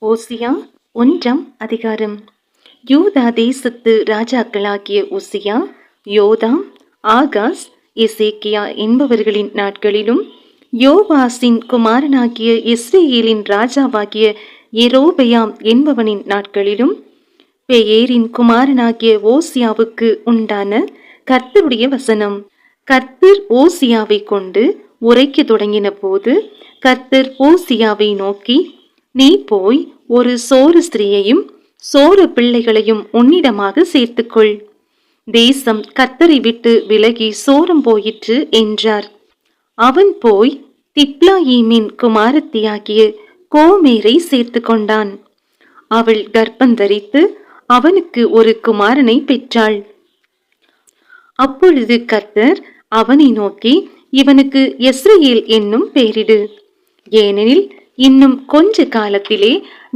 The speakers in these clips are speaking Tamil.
ஓசியா 1ஆம் அதிகாரம். யூதா தேசத்து ராஜாக்களாகிய உசியா, யோதாம், ஆகாஸ், எசேக்கியா என்பவர்களின் நாட்களிலும், யோவாசின் குமாரனாகிய இஸ்ரேலின் ராஜாவாகிய யெரொபெயாம் என்பவனின் நாட்களிலும், பெயேரின் குமாரனாகிய ஓசியாவுக்கு உண்டான கர்த்தருடைய வசனம். கர்த்தர் ஓசியாவை கொண்டு உரைக்க தொடங்கின போது, கர்த்தர் ஓசியாவை நோக்கி, நீ போய் ஒரு சோறு ஸ்திரீயையும் சோறு பிள்ளைகளையும் உன்னிடமாக சேர்த்துக்கொள். தேசம் கர்த்தரை விட்டு விலகி சோரம் போயிற்று என்றார். அவன் போய் திப்லாயீமின் குமாரத்தியாகிய கோமேரை சேர்த்து கொண்டான். அவள் கர்ப்பந்தரித்து அவனுக்கு ஒரு குமாரனை பெற்றாள். அப்பொழுது கர்த்தர் அவனை நோக்கி, இவனுக்கு யெஸ்ரயேல் என்னும் பெயரிடு. ஏனெனில் இன்னும் கொஞ்ச காலத்திலே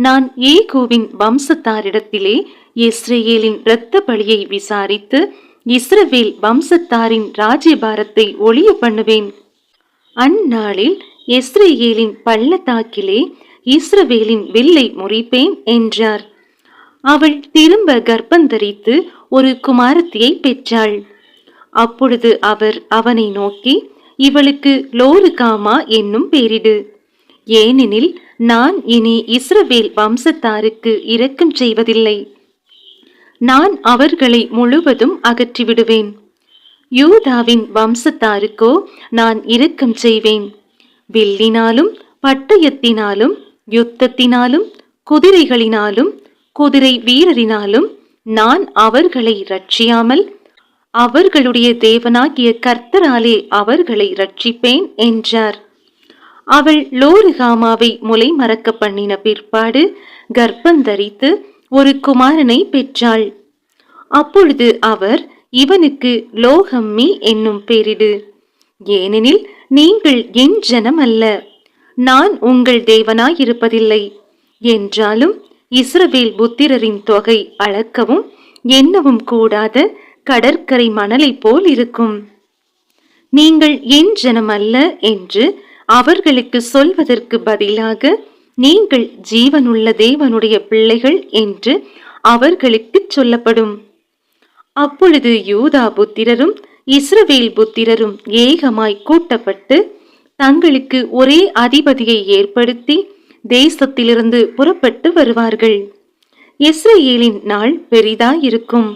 நான் ஏகூவின் வம்சத்தாரிடத்திலே இஸ்ரேலின் இரத்த பலியை விசாரித்து இஸ்ரவேல் வம்சத்தாரின் ராஜ்யபாரத்தை ஒழிய பண்ணுவேன். அந்நாளில் இஸ்ரேலின் பள்ளத்தாக்கிலே இஸ்ரவேலின் வில்லை முறிப்பேன் என்றார். அவள் திரும்ப கர்ப்பந்தரித்து ஒரு குமாரத்தியை பெற்றாள். அப்பொழுது அவர் அவனை நோக்கி, இவளுக்கு லோருகாமா என்னும் பெயரிடு. ஏனெனில் நான் இனி இஸ்ரவேல் வம்சத்தாருக்கு இரக்கம் செய்வதில்லை. நான் அவர்களை முழுவதும் அகற்றிவிடுவேன். யூதாவின் வம்சத்தாருக்கோ நான் இரக்கம் செய்வேன். வில்லினாலும் பட்டயத்தினாலும் யுத்தத்தினாலும் குதிரைகளினாலும் குதிரை வீரரினாலும் நான் அவர்களை ரட்சியாமல் அவர்களுடைய தேவனாகிய கர்த்தராலே அவர்களை ரட்சிப்பேன் என்றார். அவள் லோருகாமாவை முலை மறக்க பண்ணின பிற்பாடு கர்ப்பந்தரித்து ஒரு குமாரனை பெற்றாள். அப்பொழுது அவர், இவனுக்கு லோகம்மி என்னும் பெயரிடு. ஏனெனில் நீங்கள் என் ஜனம் அல்ல, நான் உங்கள் தேவனாயிருப்பதில்லை. என்றாலும் இஸ்ரவேல் புத்திரரின் தொகை அளக்கவும் எண்ணவும் கூடாத கடற்கரை மணலை போல் இருக்கும். நீங்கள் என் ஜனம் அல்ல என்று அவர்களுக்கு சொல்வதற்கு பதிலாக, நீங்கள் ஜீவனுள்ள தேவனுடைய பிள்ளைகள் என்று அவர்களுக்கு சொல்லப்படும். அப்பொழுது யூதா புத்திரரும் இஸ்ரவேல் புத்திரரும் ஏகமாய் கூட்டப்பட்டு தங்களுக்கு ஒரே அதிபதியை ஏற்படுத்தி தேசத்திலிருந்து புறப்பட்டு வருவார்கள். இஸ்ரவேலின் நாள் பெரிதாயிருக்கும்.